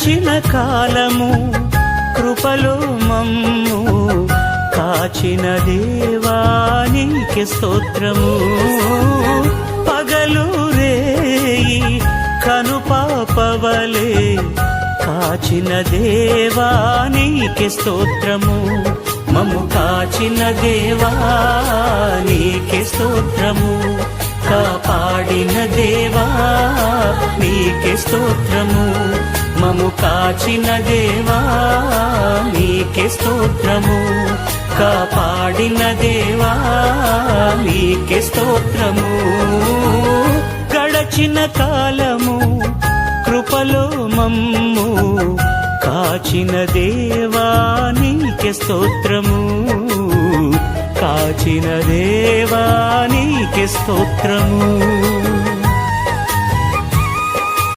గడచిన కాలము కృపలో మమ్ము కాచిన దేవా నీకే స్తోత్రము. పగలు రేయి కనుపాపవలే కాచిన దేవా నీకే స్తోత్రము. మమ్ము కాచిన దేవా నీకే స్తోత్రము. కాపాడిన దేవా నీకే స్తోత్రము. మమ్ము కాచిన దేవా నీకే స్తోత్రము. కాపాడిన దేవా నీకే స్తోత్రము. గడచిన కాలము కృపలో మమ్ము కాచిన దేవా నీకే స్తోత్రము. కాచిన దేవా నీకే స్తోత్రము.